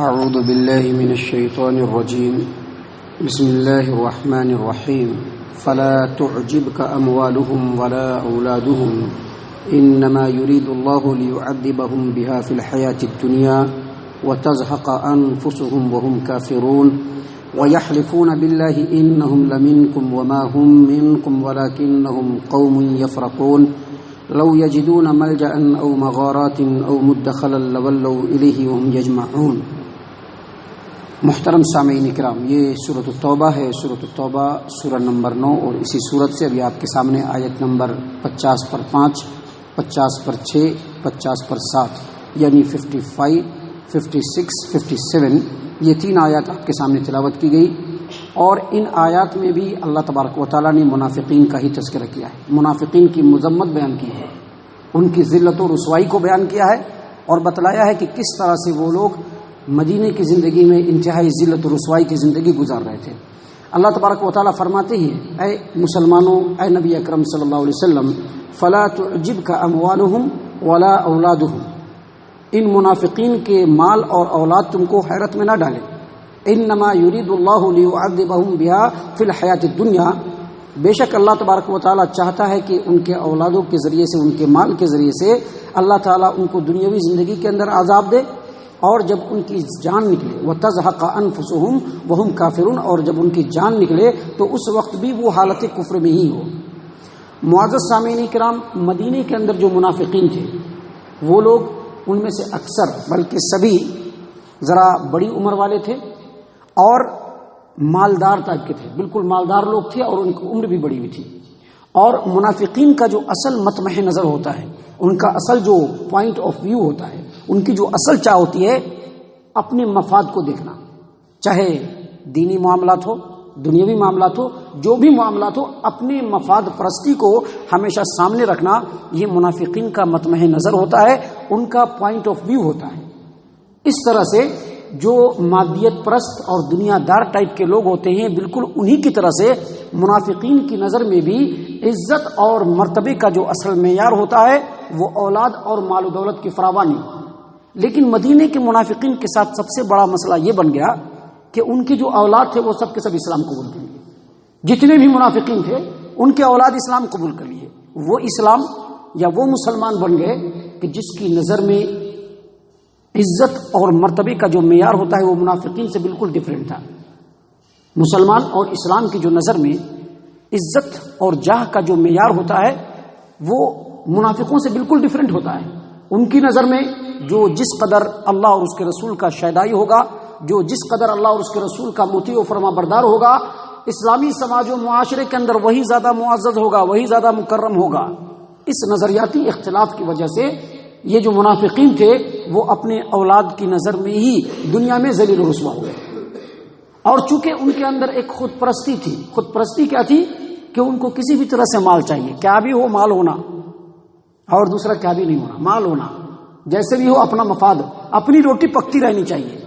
اعوذ باللہ من الشیطان الرجیم بسم اللہ الرحمن الرحیم فلا تعجبك اموالهم ولا اولادهم انما يريد الله ليعذبهم بها في الحياة الدنيا وتزهق انفسهم وهم كافرون ويحلفون بالله انهم لمنكم وما هم منكم ولكنهم قوم يفرقون لو يجدون ملجأ او مغارات او مدخلا لولوا الیہ وهم یجمعون۔ محترم سامعین کرام، یہ سورۃ التوبہ ہے۔ سورۃ التوبہ سورہ نمبر 9، اور اسی سورت سے ابھی آپ کے سامنے آیت نمبر 50 پر 5، 50 پر 6، 50 پر 7 یعنی 55، 56، 57 یہ 3 آیات آپ کے سامنے تلاوت کی گئی، اور ان آیات میں بھی اللہ تبارک و تعالیٰ نے منافقین کا ہی تذکرہ کیا ہے، منافقین کی مذمت بیان کی ہے، ان کی ذلت و رسوائی کو بیان کیا ہے، اور بتلایا ہے کہ کس طرح سے وہ لوگ مدینے کی زندگی میں انتہائی ذلت و رسوائی کی زندگی گزار رہے تھے۔ اللہ تبارک و تعالیٰ فرماتے ہیں، اے مسلمانوں، اے نبی اکرم صلی اللہ علیہ وسلم، فلا تعجبک اموالہم ولا اولادہم، ان منافقین کے مال اور اولاد تم کو حیرت میں نہ ڈالے۔ انما یرید اللہ لیعذبہم بها فی الحیاۃ الدنیا، بے شک اللہ تبارک و تعالیٰ چاہتا ہے کہ ان کے اولادوں کے ذریعے سے، ان کے مال کے ذریعے سے اللہ تعالیٰ ان کو دنیاوی زندگی کے اندر عذاب دے، اور جب ان کی جان نکلے وَتَزْهَقَ أَنفُسُهُمْ وَهُمْ كَافِرُونَ، اور جب ان کی جان نکلے تو اس وقت بھی وہ حالت کفر میں ہی ہو۔ معزز سامعین کرام، مدینے کے اندر جو منافقین تھے وہ لوگ ان میں سے اکثر بلکہ سبھی ذرا بڑی عمر والے تھے اور مالدار ٹائپ کے تھے، بالکل مالدار لوگ تھے، اور ان کی عمر بھی بڑی ہوئی تھی۔ اور منافقین کا جو اصل مطمح نظر ہوتا ہے، ان کا اصل جو پوائنٹ آف ویو ہوتا ہے، ان کی جو اصل چاہ ہوتی ہے اپنے مفاد کو دیکھنا، چاہے دینی معاملات ہو، دنیاوی معاملات ہو، جو بھی معاملات ہو، اپنے مفاد پرستی کو ہمیشہ سامنے رکھنا، یہ منافقین کا مطمح نظر ہوتا ہے، ان کا پوائنٹ آف ویو ہوتا ہے۔ اس طرح سے جو مادیت پرست اور دنیا دار ٹائپ کے لوگ ہوتے ہیں، بالکل انہی کی طرح سے منافقین کی نظر میں بھی عزت اور مرتبے کا جو اصل معیار ہوتا ہے وہ اولاد اور مال و دولت کی فراوانی۔ لیکن مدینے کے منافقین کے ساتھ سب سے بڑا مسئلہ یہ بن گیا کہ ان کے جو اولاد تھے وہ سب کے سب اسلام قبول کر لیے، جتنے بھی منافقین تھے ان کے اولاد اسلام قبول کر لیے۔ وہ اسلام یا وہ مسلمان بن گئے کہ جس کی نظر میں عزت اور مرتبے کا جو معیار ہوتا ہے وہ منافقین سے بالکل ڈیفرنٹ تھا۔ مسلمان اور اسلام کی جو نظر میں عزت اور جاہ کا جو معیار ہوتا ہے وہ منافقوں سے بالکل ڈیفرنٹ ہوتا ہے۔ ان کی نظر میں جو جس قدر اللہ اور اس کے رسول کا شیدائی ہوگا، جو جس قدر اللہ اور اس کے رسول کا مطیع و فرما بردار ہوگا، اسلامی سماج و معاشرے کے اندر وہی زیادہ معزز ہوگا، وہی زیادہ مکرم ہوگا۔ اس نظریاتی اختلاف کی وجہ سے یہ جو منافقین تھے وہ اپنے اولاد کی نظر میں ہی دنیا میں ذلیل و رسوا ہوئے، اور چونکہ ان کے اندر ایک خود پرستی تھی۔ خود پرستی کیا تھی کہ ان کو کسی بھی طرح سے مال چاہیے، کیا بھی ہو مال ہونا، اور دوسرا کیا بھی نہیں ہونا، مال ہونا، جیسے بھی ہو اپنا مفاد، اپنی روٹی پکتی رہنی چاہیے۔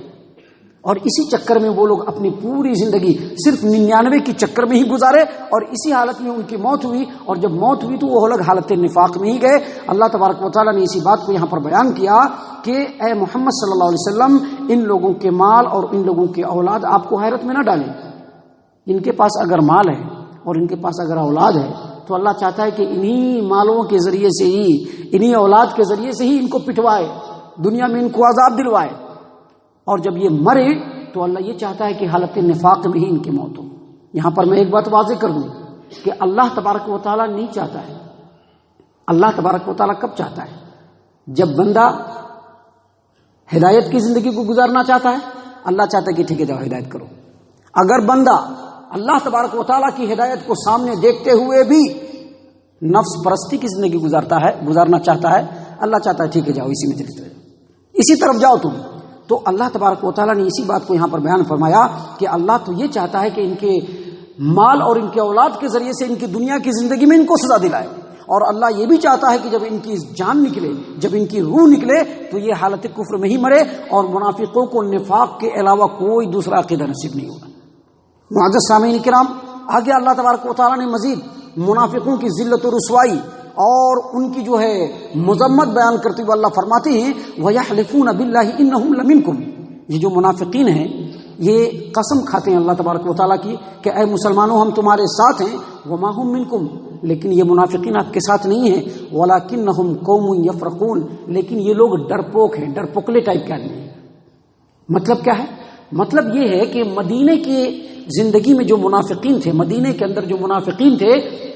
اور اسی چکر میں وہ لوگ اپنی پوری زندگی صرف 99 کی چکر میں ہی گزارے، اور اسی حالت میں ان کی موت ہوئی، اور جب موت ہوئی تو وہ لوگ حالت نفاق میں ہی گئے۔ اللہ تبارک و تعالیٰ نے اسی بات کو یہاں پر بیان کیا کہ اے محمد صلی اللہ علیہ وسلم، ان لوگوں کے مال اور ان لوگوں کے اولاد آپ کو حیرت میں نہ ڈالیں۔ ان کے پاس اگر مال ہے اور ان کے پاس اگر اولاد ہے تو اللہ چاہتا ہے کہ انہی مالوں کے ذریعے سے ہی، انہی اولاد کے ذریعے سے ہی ان کو پٹوائے، دنیا میں ان کو عذاب دلوائے، اور جب یہ مرے تو اللہ یہ چاہتا ہے کہ حالت نفاق میں ہی ان کی موت ہو۔ یہاں پر میں ایک بات واضح کر دوں کہ اللہ تبارک و تعالیٰ نہیں چاہتا ہے، اللہ تبارک و تعالیٰ کب چاہتا ہے؟ جب بندہ ہدایت کی زندگی کو گزارنا چاہتا ہے، اللہ چاہتا ہے کہ ٹھیک ہے جاؤ ہدایت کرو۔ اگر بندہ اللہ تبارک و تعالیٰ کی ہدایت کو سامنے دیکھتے ہوئے بھی نفس پرستی کی زندگی گزارنا چاہتا ہے، اللہ چاہتا ہے ٹھیک ہے جاؤ اسی میں چلے جاؤ، اسی طرف جاؤ تم۔ تو اللہ تبارک و تعالیٰ نے اسی بات کو یہاں پر بیان فرمایا کہ اللہ تو یہ چاہتا ہے کہ ان کے مال اور ان کے اولاد کے ذریعے سے ان کی دنیا کی زندگی میں ان کو سزا دلائے، اور اللہ یہ بھی چاہتا ہے کہ جب ان کی جان نکلے، جب ان کی روح نکلے تو یہ حالت کفر میں ہی مرے، اور منافقوں کو نفاق کے علاوہ کوئی دوسرا عقیدہ نصیب نہیں ہوگا۔ معزز سامعین کرام، آگے اللہ تبارک و تعالیٰ نے مزید منافقوں کی ذلت و رسوائی اور ان کی جو ہے مذمت بیان کرتے ہوئے اللہ فرماتے ہیں وَيَحْلِفُونَ بِاللَّهِ إِنَّهُمْ لَمِنْكُمْ، یہ جو منافقین ہیں یہ قسم کھاتے ہیں اللہ تبارک و تعالیٰ کی کہ اے مسلمانوں ہم تمہارے ساتھ ہیں، وما ہم منکم، لیکن یہ منافقین آپ کے ساتھ نہیں ہیں، ولکنہم قوم یفرقون، لیکن یہ لوگ ڈرپوک ہیں، ڈرپوکلے ٹائپ کے آدمی ہیں۔ مطلب کیا ہے؟ مطلب یہ ہے کہ مدینے کی زندگی میں جو منافقین تھے، مدینے کے اندر جو منافقین تھے،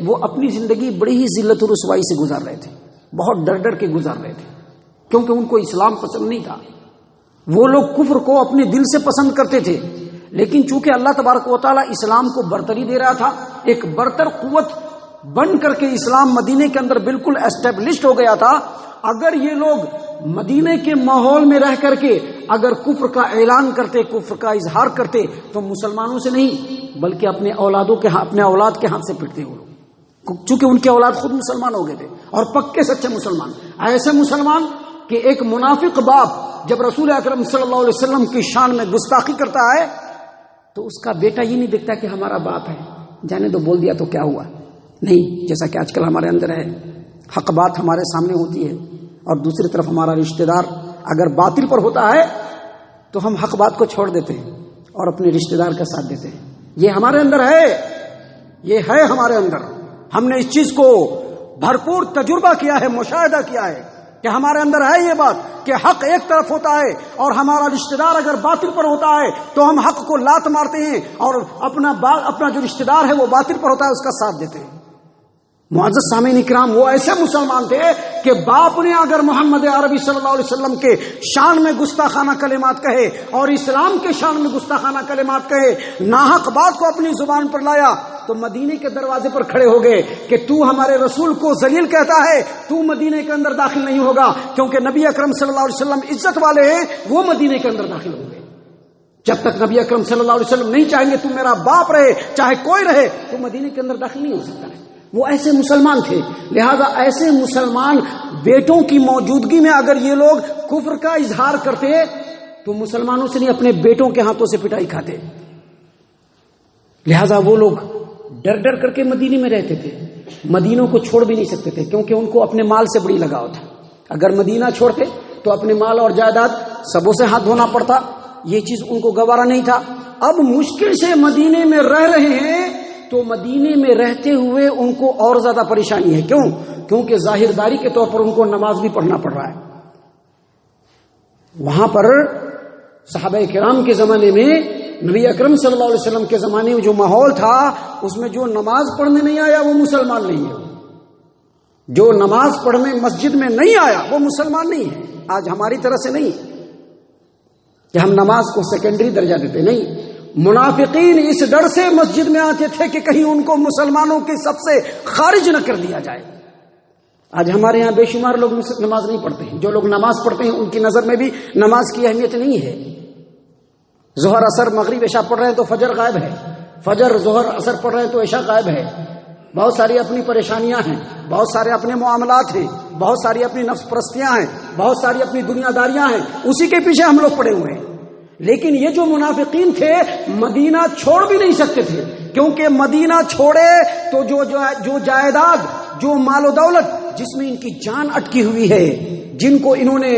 وہ اپنی زندگی بڑی ہی ذلت و رسوائی سے گزار رہے تھے، بہت ڈر ڈر کے گزار رہے تھے، کیونکہ ان کو اسلام پسند نہیں تھا۔ وہ لوگ کفر کو اپنے دل سے پسند کرتے تھے، لیکن چونکہ اللہ تبارک و تعالیٰ اسلام کو برتری دے رہا تھا، ایک برتر قوت بن کر کے اسلام مدینے کے اندر بالکل اسٹیبلشڈ ہو گیا تھا، اگر یہ لوگ مدینے کے ماحول میں رہ کر کے اگر کفر کا اعلان کرتے، کفر کا اظہار کرتے، تو مسلمانوں سے نہیں بلکہ اپنے اولاد کے ہاتھ سے پٹتے وہ لوگ، چونکہ ان کے اولاد خود مسلمان ہو گئے تھے اور پکے سچے مسلمان، ایسے مسلمان کہ ایک منافق باپ جب رسول اکرم صلی اللہ علیہ وسلم کی شان میں گستاخی کرتا ہے تو اس کا بیٹا یہ نہیں دیکھتا کہ ہمارا باپ ہے، جانے تو بول دیا تو کیا ہوا، نہیں، جیسا کہ آج کل ہمارے اندر ہے، حق بات ہمارے سامنے ہوتی ہے اور دوسری طرف ہمارا رشتہ دار اگر باطل پر ہوتا ہے تو ہم حق بات کو چھوڑ دیتے ہیں اور اپنے رشتہ دار کا ساتھ دیتے ہیں۔ یہ ہمارے اندر ہے، یہ ہے ہمارے اندر، ہم نے اس چیز کو بھرپور تجربہ کیا ہے، مشاہدہ کیا ہے کہ ہمارے اندر ہے یہ بات کہ حق ایک طرف ہوتا ہے اور ہمارا رشتہ دار اگر باطل پر ہوتا ہے تو ہم حق کو لات مارتے ہیں اور اپنا جو رشتہ دار ہے وہ باطل پر ہوتا ہے اس کا ساتھ دیتے ہیں۔ معزز سامعین اکرام، وہ ایسے مسلمان تھے کہ باپ نے اگر محمد عربی صلی اللہ علیہ وسلم کے شان میں گستاخانہ کلمات کہے اور اسلام کے شان میں گستاخانہ کلمات کہے، ناحق بات کو اپنی زبان پر لایا تو مدینے کے دروازے پر کھڑے ہو گئے کہ تو ہمارے رسول کو ذلیل کہتا ہے، تو مدینے کے اندر داخل نہیں ہوگا، کیونکہ نبی اکرم صلی اللہ علیہ وسلم عزت والے ہیں، وہ مدینے کے اندر داخل ہوں گے۔ جب تک نبی اکرم صلی اللہ علیہ وسلم نہیں چاہیں گے تو میرا باپ رہے چاہے کوئی رہے، تو مدینے کے اندر داخل نہیں ہو سکتا ہے۔ وہ ایسے مسلمان تھے، لہذا ایسے مسلمان بیٹوں کی موجودگی میں اگر یہ لوگ کفر کا اظہار کرتے تو مسلمانوں سے نہیں اپنے بیٹوں کے ہاتھوں سے پٹائی کھاتے، لہذا وہ لوگ ڈر ڈر کر کے مدینے میں رہتے تھے، مدینوں کو چھوڑ بھی نہیں سکتے تھے کیونکہ ان کو اپنے مال سے بڑی لگاؤ تھا، اگر مدینہ چھوڑتے تو اپنے مال اور جائیداد سبوں سے ہاتھ دھونا پڑتا، یہ چیز ان کو گوارا نہیں تھا۔ اب مشکل سے مدینے میں رہ رہے ہیں تو مدینے میں رہتے ہوئے ان کو اور زیادہ پریشانی ہے، کیونکہ ظاہرداری کے طور پر ان کو نماز بھی پڑھنا پڑ رہا ہے۔ وہاں پر صحابہ کرام کے زمانے میں، نبی اکرم صلی اللہ علیہ وسلم کے زمانے میں جو ماحول تھا اس میں جو نماز پڑھنے نہیں آیا وہ مسلمان نہیں ہے، جو نماز پڑھنے مسجد میں نہیں آیا وہ مسلمان نہیں ہے۔ آج ہماری طرح سے نہیں کہ ہم نماز کو سیکنڈری درجہ دیتے، نہیں، منافقین اس ڈر سے مسجد میں آتے تھے کہ کہیں ان کو مسلمانوں کے سب سے خارج نہ کر دیا جائے۔ آج ہمارے ہاں بے شمار لوگ نماز نہیں پڑھتے ہیں، جو لوگ نماز پڑھتے ہیں ان کی نظر میں بھی نماز کی اہمیت نہیں ہے، ظہر اثر مغرب عشاء پڑھ رہے ہیں تو فجر غائب ہے، فجر ظہر اثر پڑھ رہے ہیں تو عشاء غائب ہے، بہت ساری اپنی پریشانیاں ہیں، بہت سارے اپنے معاملات ہیں، بہت ساری اپنی نفس پرستیاں ہیں، بہت ساری اپنی دنیا داریاں ہیں، اسی کے پیچھے ہم لوگ پڑے ہوئے ہیں۔ لیکن یہ جو منافقین تھے مدینہ چھوڑ بھی نہیں سکتے تھے، کیونکہ مدینہ چھوڑے تو جو جائیداد، جو مال و دولت جس میں ان کی جان اٹکی ہوئی ہے، جن کو انہوں نے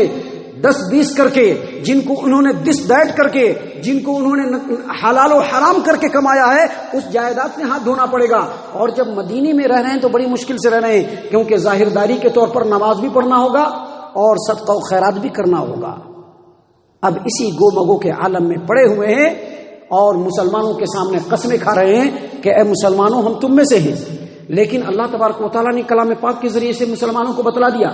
10-20 کر کے، جن کو انہوں نے دس دیٹ کر کے، جن کو انہوں نے حلال و حرام کر کے کمایا ہے، اس جائیداد سے ہاتھ دھونا پڑے گا۔ اور جب مدینے میں رہ رہے ہیں تو بڑی مشکل سے رہ رہے ہیں، کیونکہ ظاہرداری کے طور پر نماز بھی پڑھنا ہوگا اور صدقہ و خیرات بھی کرنا ہوگا۔ اب اسی گو مگو کے عالم میں پڑے ہوئے ہیں اور مسلمانوں کے سامنے قسمیں کھا رہے ہیں کہ اے مسلمانوں ہم تم میں سے ہیں، لیکن اللہ تبارک و تعالیٰ نے کلام پاک کے ذریعے سے مسلمانوں کو بتلا دیا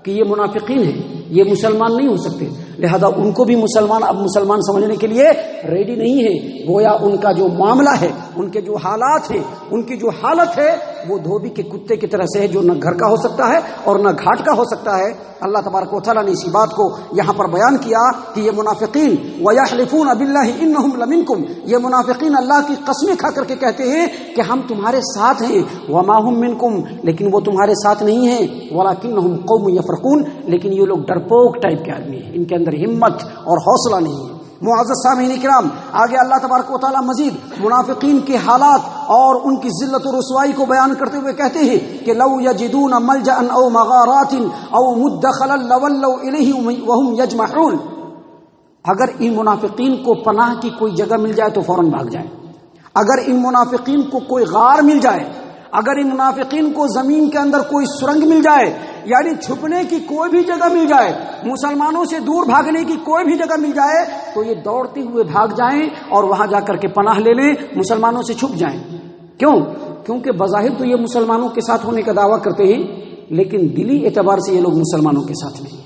کہ یہ منافقین ہیں، یہ مسلمان نہیں ہو سکتے، لہذا ان کو بھی اب مسلمان سمجھنے کے لیے ریڈی نہیں ہے۔ گویا ان کا جو معاملہ ہے، ان کے جو حالات ہیں، ان کی جو حالت ہے وہ دھوبی کے کتے کی طرح سے ہے، جو نہ گھر کا ہو سکتا ہے اور نہ گھاٹ کا ہو سکتا ہے۔ اللہ تبارک و تعالیٰ نے اسی بات کو یہاں پر بیان کیا کہ یہ منافقین وَيَحْلِفُونَ بِاللَّهِ إِنَّهُمْ لَمِنْكُمْ، یہ منافقین اللہ کی قسمیں کھا کر کے کہتے ہیں کہ ہم تمہارے ساتھ ہیں، وَمَا هُمْ مِنْكُمْ، لیکن وہ تمہارے ساتھ نہیں ہیں، وَلَكِنَّهُمْ قَوْمٌ يَفْرَقُونَ، لیکن یہ لوگ ڈرپوک ٹائپ کے آدمی ہیں، ان کے اندر ہمت اور حوصلہ نہیں ہے۔ معزز سامعین کرام، آگے اللہ تبارک و تعالیٰ مزید منافقین کے حالات اور ان کی ذلت و رسوائی کو بیان کرتے ہوئے کہتے ہیں کہ لو یجدون ملجأ او مغارات او مدخلا لولوا الیہ وهم یجمحون، اگر ان منافقین کو پناہ کی کوئی جگہ مل جائے تو فوراً بھاگ جائیں. اگر ان منافقین کو کوئی غار مل جائے، اگر ان منافقین کو زمین کے اندر کوئی سرنگ مل جائے، یعنی چھپنے کی کوئی بھی جگہ مل جائے، مسلمانوں سے دور بھاگنے کی کوئی بھی جگہ مل جائے، تو یہ دوڑتے ہوئے بھاگ جائیں اور وہاں جا کر کے پناہ لے لیں، مسلمانوں سے چھپ جائیں. کیونکہ بظاہر تو یہ مسلمانوں کے ساتھ ہونے کا دعویٰ کرتے ہیں، لیکن دلی اعتبار سے یہ لوگ مسلمانوں کے ساتھ نہیں ہیں.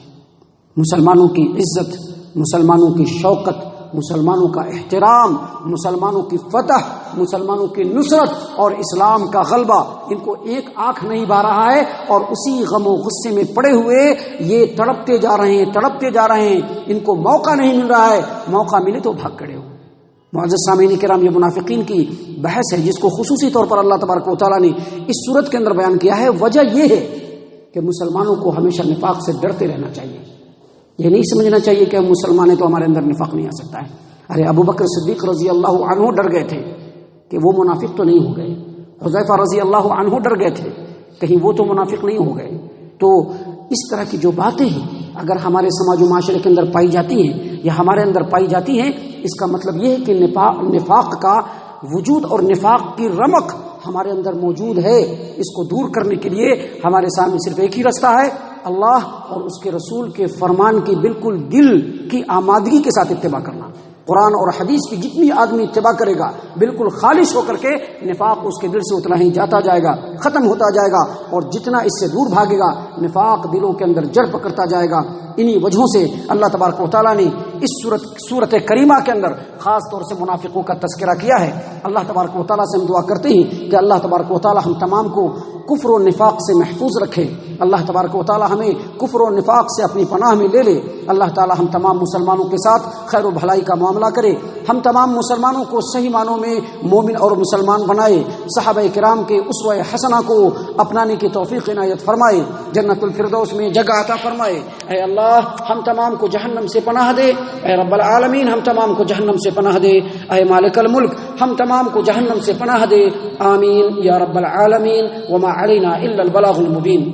مسلمانوں کی عزت، مسلمانوں کی شوکت، مسلمانوں کا احترام، مسلمانوں کی فتح، مسلمانوں کی نصرت اور اسلام کا غلبہ ان کو ایک آنکھ نہیں بھا رہا ہے، اور اسی غم و غصے میں پڑے ہوئے یہ تڑپتے جا رہے ہیں. ان کو موقع نہیں مل رہا ہے، موقع ملے تو بھاگ کھڑے ہو. معزز سامعین کرام، یہ منافقین کی بحث ہے جس کو خصوصی طور پر اللہ تبارک و تعالیٰ نے اس صورت کے اندر بیان کیا ہے. وجہ یہ ہے کہ مسلمانوں کو ہمیشہ نفاق سے ڈرتے رہنا چاہیے. یہ نہیں سمجھنا چاہیے کہ ہم مسلمان ہیں تو ہمارے اندر نفاق نہیں آ سکتا ہے. ارے ابو بکر صدیق رضی اللہ عنہ ڈر گئے تھے کہ وہ منافق تو نہیں ہو گئے. حذیفہ رضی اللہ عنہ ڈر گئے تھے کہیں وہ تو منافق نہیں ہو گئے. تو اس طرح کی جو باتیں ہیں اگر ہمارے سماج و معاشرے کے اندر پائی جاتی ہیں یا ہمارے اندر پائی جاتی ہیں، اس کا مطلب یہ ہے کہ نفاق کا وجود اور نفاق کی رمق ہمارے اندر موجود ہے. اس کو دور کرنے کے لیے ہمارے سامنے صرف ایک ہی رستہ ہے، اللہ اور اس کے رسول کے فرمان کی بالکل دل کی آمادگی کے ساتھ اتباع کرنا. قرآن اور حدیث کی جتنی آدمی اتباع کرے گا بالکل خالص ہو کر کے، نفاق اس کے دل سے اتنا ہی جاتا جائے گا، ختم ہوتا جائے گا، اور جتنا اس سے دور بھاگے گا نفاق دلوں کے اندر جڑ پکڑتا جائے گا. انہی وجہوں سے اللہ تبارک و تعالیٰ نے اس سورت کریمہ کے اندر خاص طور سے منافقوں کا تذکرہ کیا ہے. اللہ تبارک و تعالیٰ سے ہم دعا کرتے ہیں کہ اللہ تبارک و تعالیٰ ہم تمام کو کفر و نفاق سے محفوظ رکھے. اللہ تبارک و تعالیٰ ہمیں کفر و نفاق سے اپنی پناہ میں لے لے. اللہ تعالیٰ ہم تمام مسلمانوں کے ساتھ خیر و بھلائی کا معاملہ کرے. ہم تمام مسلمانوں کو صحیح معنوں میں مومن اور مسلمان بنائے. صحابہ کرام کے اسوہ حسنہ کو اپنانے کی توفیق عنایت فرمائے. جنت الفردوس میں جگہ عطا فرمائے. اے اللہ ہم تمام کو جہنم سے پناہ دے. اے رب العالمین ہم تمام کو جہنم سے پناہ دے. اے مالک الملک ہم تمام کو جہنم سے پناہ دے. آمین یا رب العالمین. وما علینا الا البلاغ المبین.